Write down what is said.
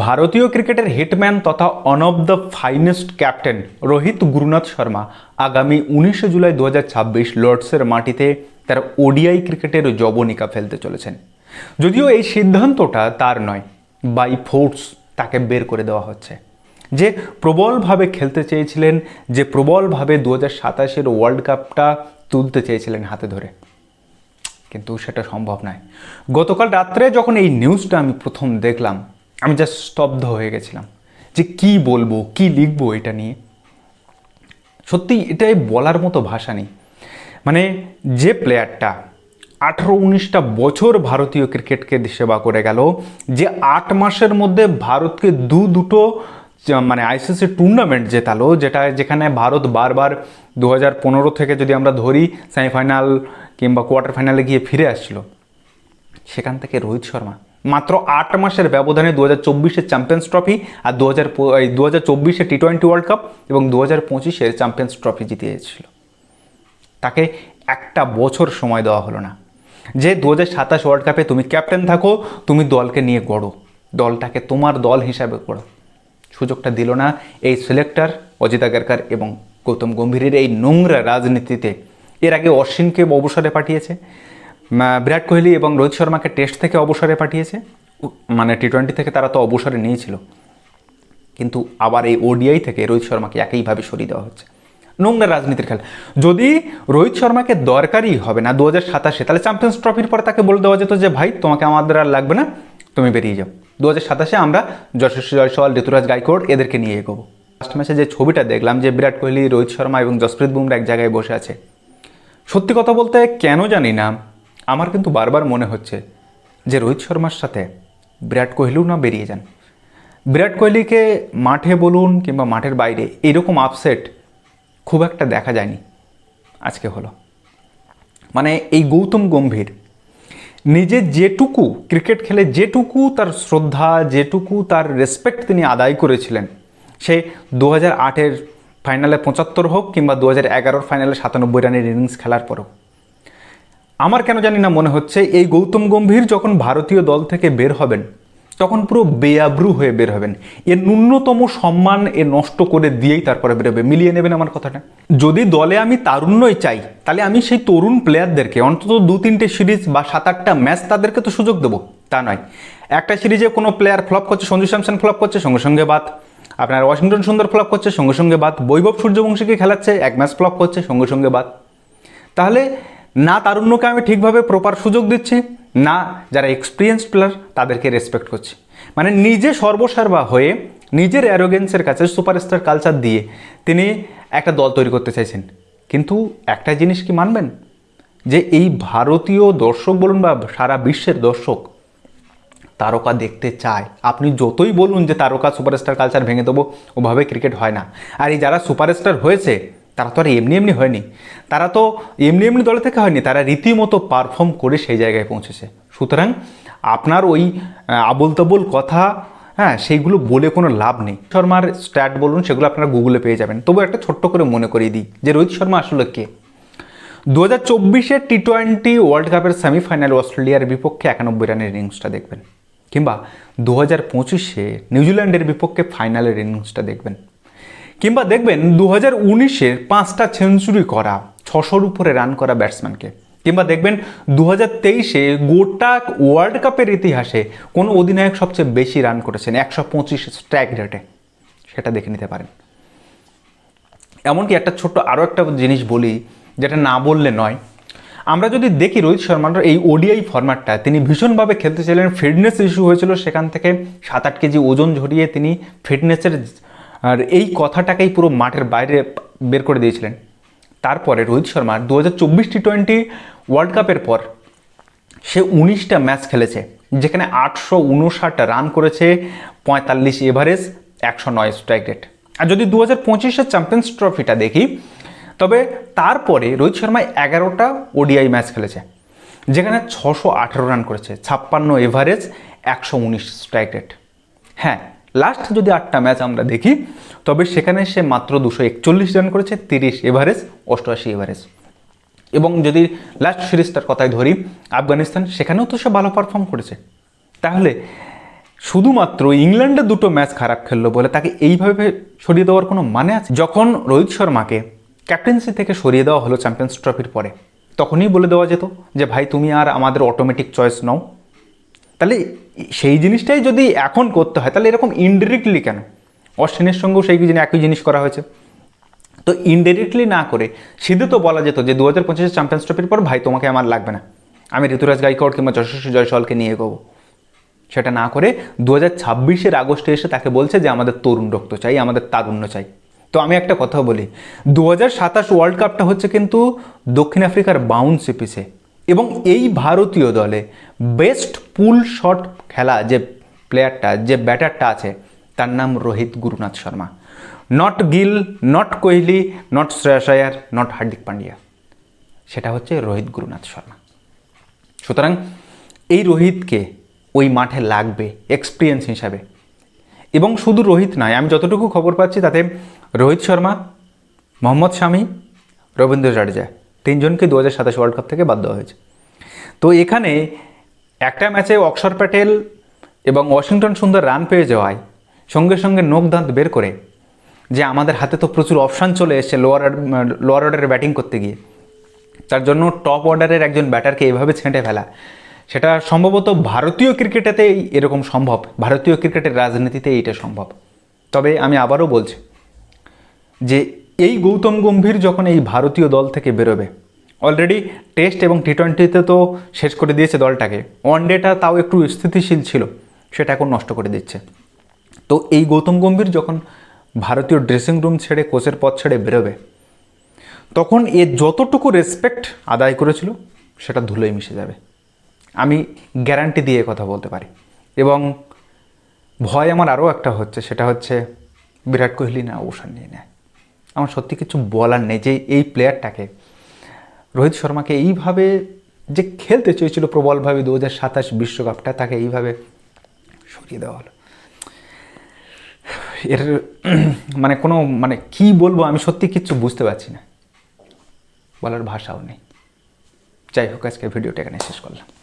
ভারতীয় ক্রিকেটের হিটম্যান তথা one of the finest captain Rohit Gurunath Sharma আগামী 19 জুলাই 2026 লর্ডসের মাটিতে তার ওডিআই ক্রিকেটের যবনিকা ফেলতে চলেছেন। যদিও এই সিদ্ধান্তটা তার নয়, বাই ফোর্স তাকে বের করে দেওয়া হচ্ছে। যে প্রবলভাবে খেলতে চেয়েছিলেন, যে প্রবলভাবে 2027 ওয়ার্ল্ড কাপটা তুলতে চেয়েছিলেন হাতে ধরে, কিন্তু সেটা সম্ভব নয়। গতকাল রাত্রে যখন এই নিউজটা আমি প্রথম দেখলাম, আমি জাস্ট স্তব্ধ হয়ে গেছিলাম যে কি বলবো, কি লিখবো এটা নিয়ে। সত্যি এটাই বলার মতো ভাষা নেই। মানে যে প্লেয়ারটা 18-19টা বছর ভারতীয় ক্রিকেটকে সেবা করে গেল, যে 8 মাসের মধ্যে ভারতকে দুটো মানে আইসিসি টুর্নামেন্ট জেতালো, যেখানে ভারত বারবার 2015 থেকে যদি আমরা ধরি সেমিফাইনাল কিংবা কোয়ার্টার ফাইনালে গিয়ে ফিরে আসছিল, সেখান থেকে রোহিত শর্মা মাত্র 8 মাসের ব্যবধানে 2024 চ্যাম্পিয়ন্স ট্রফি আর 2024 টি20 ওয়ার্ল্ড কাপ এবং 2025 চ্যাম্পিয়ন্স ট্রফি জিতে এসেছিল। তাকে একটা বছর সময় দেওয়া হলো না যে 2027 ওয়ার্ল্ড কাপে তুমি ক্যাপ্টেন থাকো, তুমি দলকে নিয়ে গড়ো, দলটাকে তোমার দল হিসাবে গড়ো। সুযোগটা দিল না এই সিলেক্টর অজিত আগারকার এবং গৌতম গম্ভীরের এই নোংরা রাজনীতিতে। এর আগে অশ্বিনকে অবসরে পাঠিয়েছে, বিরাট কোহলি এবং রোহিত শর্মাকে টেস্ট থেকে অবসরে পাঠিয়েছে, মানে টি20 থেকে তারা তো অবসরে নিয়েছিল, কিন্তু আবার এই ওডিআই থেকে রোহিত শর্মাকে একইভাবে সরিয়ে দেওয়া হচ্ছে। নোংরা রাজনীতির খেলা। যদি রোহিত শর্মাকে দরকারই হবে না 2027, তাহলে চ্যাম্পিয়ন্স ট্রফির পরে তাকে বলে দেওয়া যেত যে ভাই তোমাকে আমাদের আর লাগবে না, তুমি বেরিয়ে যাও। 2027 আমরা যশস্বী জয়সওয়াল, ঋতুরাজ গাইকোয়াড় এদেরকে নিয়ে এগোবো। লাস্ট ম্যাচে যে ছবিটা দেখলাম যে বিরাট কোহলি, রোহিত শর্মা এবং জসপ্রীত বুমরা এক জায়গায় বসে আছে, সত্যি কথা বলতে কেন জানি না, আমার কিন্তু বারবার মনে হচ্ছে যে রোহিত শর্মার সাথে বিরাট কোহলিও না বেরিয়ে যান। বিরাট কোহলিকে মাঠে বলুন কিংবা মাঠের বাইরে এরকম আপসেট খুব একটা দেখা যায়নি, আজকে হলো। মানে এই গৌতম গম্ভীর নিজে যেটুকু ক্রিকেট খেলে, যেটুকু তার শ্রদ্ধা, যেটুকু তার রেসপেক্ট তিনি আদায় করেছিলেন, সে 2008 ফাইনালে 75 হোক কিংবা 2011 ফাইনালে 97 রানের ইনিংস খেলার পরও আমার কেন জানি না মনে হচ্ছে এই গৌতম গম্ভীর যখন ভারতীয় দল থেকে বের হবেন তখন পুরো বেআব্রু হয়ে বের হবেন। এর ন্যূনতম সম্মান নষ্ট করে দিয়েই তারপরে বেরোবে। মিলিয়ে নেবেন আমার কথাটা। যদি দলে আমি তারুণ্যই চাই, তাহলে আমি সেই তরুণ প্লেয়ারদেরকে অন্তত 2-3টে সিরিজ বা 7-8টা ম্যাচ তাদেরকে তো সুযোগ দেবো, তা নয়। একটা সিরিজে কোনো প্লেয়ার ফ্লপ করছে, সঞ্জু স্যামসন ফ্লপ করছে, সঙ্গে সঙ্গে বাদ। আপনার ওয়াশিংটন সুন্দর ফ্লপ করছে, সঙ্গে সঙ্গে বাদ। বৈভব সূর্যবংশীকে খেলাচ্ছে, এক ম্যাচ ফ্লপ করছে, সঙ্গে সঙ্গে বাদ। তাহলে না তারুণ্যকে আমি ঠিকভাবে প্রপার সুযোগ দিচ্ছি, না যারা এক্সপিরিয়েন্সড প্লেয়ার তাদেরকে রেসপেক্ট করছি। মানে নিজে সর্বসার্বা হয়ে নিজের অ্যারোগেন্সের কাছে সুপারস্টার কালচার দিয়ে তিনি একটা দল তৈরি করতে চাইছেন। কিন্তু একটা জিনিস কি মানবেন, যে এই ভারতীয় দর্শক বলুন বা সারা বিশ্বের দর্শক তারকা দেখতে চায়। আপনি যতই বলুন যে তারকা সুপারস্টার কালচার ভেঙে দেবো, ওভাবে ক্রিকেট হয় না। আর এই যারা সুপারস্টার হয়েছে তারা তো আর এমনি এমনি হয়নি, তারা তো এমনি এমনি দলে থেকে হয়নি, তারা রীতিমতো পারফর্ম করে সেই জায়গায় পৌঁছেছে। সুতরাং আপনার ওই আবোল তাবোল কথা, সেইগুলো বলে কোনো লাভ নেই। শর্মার স্ট্যাট বলুন, সেগুলো আপনারা গুগলে পেয়ে যাবেন। তবু একটা ছোট্ট করে মনে করিয়ে দিই যে রোহিত শর্মা আসলে কে। 2024 টি20 ওয়ার্ল্ড কাপের সেমিফাইনাল অস্ট্রেলিয়ার বিপক্ষে 91 রানের ইনিংসটা দেখবেন, কিংবা 2025 নিউজিল্যান্ডের বিপক্ষে ফাইনালের ইনিংসটা দেখবেন, কিংবা দেখবেন 2019 5টা সেঞ্চুরি করা, 600-র উপরে রান করা ব্যাটসম্যানকে, কিংবা দেখবেন 2023 গোটা ওয়ার্ল্ড কাপের ইতিহাসে কোন অধিনায়ক সবচেয়ে বেশি রান করেছেন 125 স্ট্রাইক রেটে, সেটা দেখে নিতে পারেন। এমনকি একটা ছোট্ট আরও একটা জিনিস বলি, যেটা না বললে নয়। আমরা যদি দেখি রোহিত শর্মার এই ওডিআই ফরম্যাটটা তিনি ভীষণভাবে খেলতে চাইলেন, ফিটনেস ইস্যু হয়েছিল, সেখান থেকে 7-8 কেজি ওজন ঝরিয়ে তিনি ফিটনেসের আর এই কথাটাকেই পুরো মাঠের বাইরে বের করে দিয়েছিলেন। তারপরে রোহিত শর্মা 2024 টি20 ওয়ার্ল্ড কাপের পর সে 19টা ম্যাচ খেলেছে, যেখানে 859 রান করেছে, 45 এভারেজ, 109 স্ট্রাইক রেট। আর যদি 2025 চ্যাম্পিয়ন্স ট্রফিটা দেখি, তবে তারপরে রোহিত শর্মা 11টা ওডিআই ম্যাচ খেলেছে, যেখানে 618 রান করেছে, 56 এভারেজ, 119 স্ট্রাইক রেট। হ্যাঁ, লাস্ট যদি 8টা ম্যাচ আমরা দেখি, তবে সেখানে সে মাত্র 241 রান করেছে, 30 এভারেজ, 88 এভারেজ। এবং যদি লাস্ট সিরিজটার কথাই ধরি আফগানিস্তান, সেখানেও তো সে ভালো পারফর্ম করেছে। তাহলে শুধুমাত্র ইংল্যান্ডে দুটো ম্যাচ খারাপ খেললো বলে তাকে এইভাবে সরিয়ে দেওয়ার কোনো মানে আছে? যখন রোহিত শর্মাকে ক্যাপ্টেন্সি থেকে সরিয়ে দেওয়া হলো চ্যাম্পিয়ন্স ট্রফির পরে, তখনই বলে দেওয়া যেত যে ভাই তুমি আর আমাদের অটোমেটিক চয়েস নাও। তাহলে সেই জিনিসটাই যদি এখন করতে হয়, তাহলে এরকম ইনডিরেক্টলি কেন? অশ্বিনের সঙ্গেও সেই একই জিনিস করা হয়েছে। তো ইনডিরেক্টলি না করে সিধে তো বলা যেত যে 2025 চ্যাম্পিয়ন্স ট্রফির পর ভাই তোমাকে আমার লাগবে না, আমি ঋতুরাজ গাইকোয়াড় কিংবা যশস্বী জয়সওয়ালকে নিয়ে এগোবো। সেটা না করে 2026 আগস্টে এসে তাকে বলছে যে আমাদের তরুণ রক্ত চাই, আমাদের তারুণ্য চাই। তো আমি একটা কথা বলি, 2027 ওয়ার্ল্ড কাপটা হচ্ছে কিন্তু দক্ষিণ আফ্রিকার বাউন্সি পিচে, এবং এই ভারতীয় দলে বেস্ট পুল শট খেলা যে প্লেয়ারটা, যে ব্যাটারটা আছে, তার নাম Rohit Gurunath Sharma. Not Gill, not Kohli, not Shreyas Iyer, not Hardik Pandya, সেটা হচ্ছে রোহিত গুরুনাথ শর্মা। সুতরাং এই রোহিতকে ওই মাঠে লাগবে এক্সপিরিয়েন্স হিসাবে। এবং শুধু রোহিত নয়, আমি যতটুকু খবর পাচ্ছি তাতে রোহিত শর্মা, মোহাম্মদ শামি, রবীন্দ্র জাডেজা, তিনজনকে 2027 ওয়ার্ল্ড কাপ থেকে বাদ দেওয়া হয়েছে। তো এখানে একটা ম্যাচে অক্ষর প্যাটেল এবং ওয়াশিংটন সুন্দর রান পেয়ে যাওয়ায় সঙ্গে সঙ্গে নোক দাঁত বের করে যে আমাদের হাতে তো প্রচুর অপশান চলে এসছে লোয়ার অর্ডারে ব্যাটিং করতে গিয়ে, তার জন্য টপ অর্ডারের একজন ব্যাটারকে এভাবে ছেঁটে ফেলা, সেটা সম্ভবত ভারতীয় ক্রিকেটেতেই এরকম সম্ভব, ভারতীয় ক্রিকেটের রাজনীতিতে এইটা সম্ভব। তবে আমি আবারও বলছি যে এই গৌতম গম্ভীর যখন এই ভারতীয় দল থেকে বেরোবে, অলরেডি টেস্ট এবং টি20তে তো শেষ করে দিয়েছে দলটাকে, ওয়ানডেটা তাও একটু স্থিতিশীল ছিল, সেটা এখন নষ্ট করে দিচ্ছে। তো এই গৌতম গম্ভীর যখন ভারতীয় ড্রেসিং রুম ছেড়ে, কোচের পথ ছেড়ে বেরোবে, তখন এ যতটুকু রেসপেক্ট আদায় করেছিল সেটা ধুলোয় মিশে যাবে, আমি গ্যারান্টি দিয়ে কথা বলতে পারি। এবং ভয় আমার আরও একটা হচ্ছে, সেটা হচ্ছে বিরাট কোহলি না অবসর নিয়ে নেয়। আমার সত্যি কিছু বলার নেই যে এই প্লেয়ারটাকে, রোহিত শর্মাকে এইভাবে যে খেলতে চেয়েছিল প্রবলভাবে 2027 বিশ্বকাপটা, তাকে এইভাবে সরিয়ে দেওয়া হলো। এর মানে কোনো কি বলবো, আমি সত্যি কিচ্ছু বুঝতে পারছি না, বলার ভাষাও নেই। যাই হোক, আজকে ভিডিওটা এখানে শেষ করলাম।